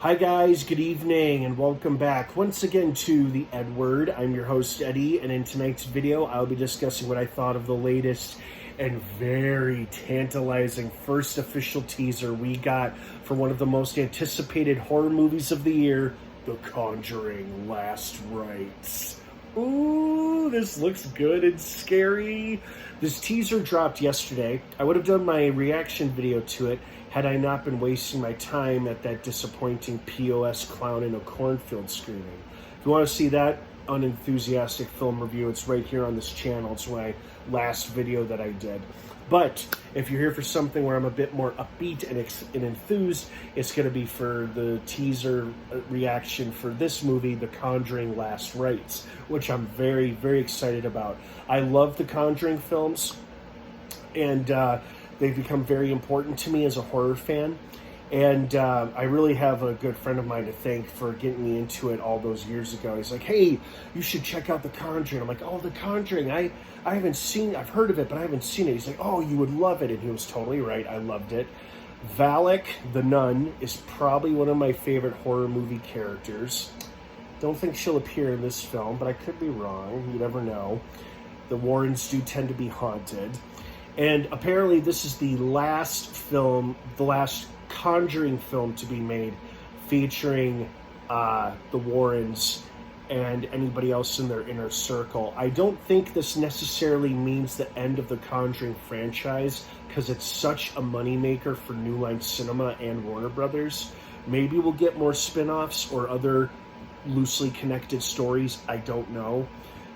Hi guys, good evening and welcome back once again to the EdWord. I'm your host Eddie, and in tonight's video I'll be discussing what I thought of the latest and very tantalizing first official teaser we got for one of the most anticipated horror movies of the year, The Conjuring Last Rites. Ooh, this looks good and scary. This teaser dropped yesterday. I would have done my reaction video to it had I not been wasting my time at that disappointing POS clown in a cornfield screaming. If you want to see that unenthusiastic film review, it's right here on this channel. It's my last video that I did. But if you're here for something where I'm a bit more upbeat and enthused, it's going to be for the teaser reaction for this movie, The Conjuring Last Rites, which I'm very, very excited about. I love the Conjuring films, and they've become very important to me as a horror fan. And I really have a good friend of mine to thank for getting me into it all those years ago. He's like, hey, you should check out The Conjuring. I'm like, oh, The Conjuring, I haven't seen, I've heard of it, but I haven't seen it. He's like, oh, you would love it. And he was totally right. I loved it. Valak, the nun, is probably one of my favorite horror movie characters. Don't think she'll appear in this film, but I could be wrong. You never know. The Warrens do tend to be haunted. And apparently this is the last film, the last Conjuring film to be made featuring the Warrens and anybody else in their inner circle. I don't think this necessarily means the end of the Conjuring franchise, because it's such a moneymaker for New Line Cinema and Warner Brothers. Maybe we'll get more spin-offs or other loosely connected stories. I don't know.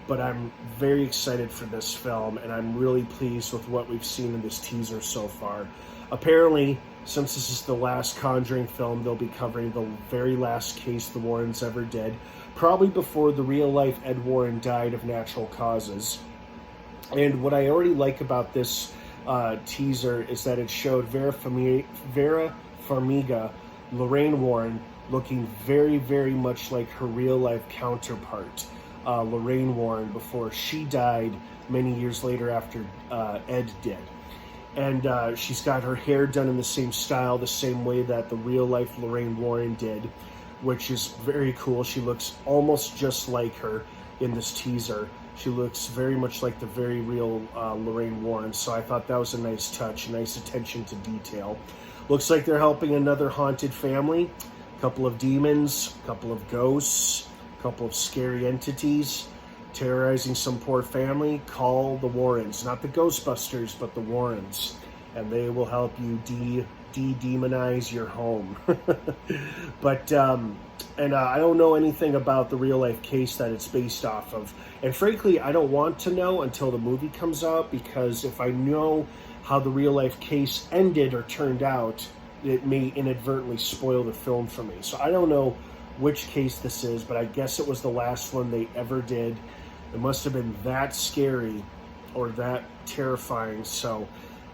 But I'm very excited for this film, and I'm really pleased with what we've seen in this teaser so far. Apparently, since this is the last Conjuring film, they'll be covering the very last case the Warrens ever did, probably before the real-life Ed Warren died of natural causes. And what I already like about this teaser is that it showed Vera Farmiga, Lorraine Warren, looking very, very much like her real-life counterpart, Lorraine Warren, before she died many years later after Ed did. And she's got her hair done in the same style, the same way that the real-life Lorraine Warren did, which is very cool. She looks almost just like her in this teaser. She looks very much like the very real Lorraine Warren, so I thought that was a nice touch, a nice attention to detail. Looks like they're helping another haunted family, a couple of demons, a couple of ghosts, a couple of scary entities terrorizing some poor family. Call the Warrens, not the Ghostbusters, but the Warrens, and they will help you de-demonize your home. But I don't know anything about the real life case that it's based off of, and frankly I don't want to know until the movie comes out, because if I know how the real life case ended or turned out, it may inadvertently spoil the film for me. So I don't know which case this is, but I guess it was the last one they ever did. It must have been that scary or that terrifying, so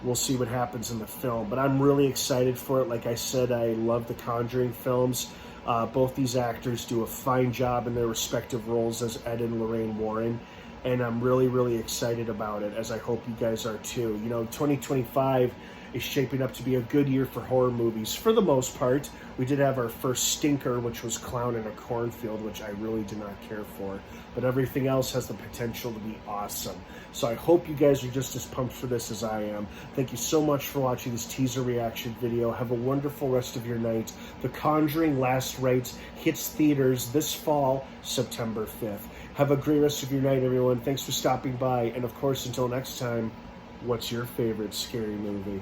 we'll see what happens in the film. But I'm really excited for it. Like I said, I love the Conjuring films. Both these actors do a fine job in their respective roles as Ed and Lorraine Warren, and I'm really, really excited about it, as I hope you guys are too. You know, 2025 is shaping up to be a good year for horror movies for the most part. We did have our first stinker, which was Clown in a Cornfield, which I really did not care for, but everything else has the potential to be awesome. So I hope you guys are just as pumped for this as I am. Thank you so much for watching this teaser reaction video. Have a wonderful rest of your night. The Conjuring Last Rites hits theaters this fall, September 5th. Have a great rest of your night, everyone. Thanks for stopping by, and of course, until next time, what's your favorite scary movie?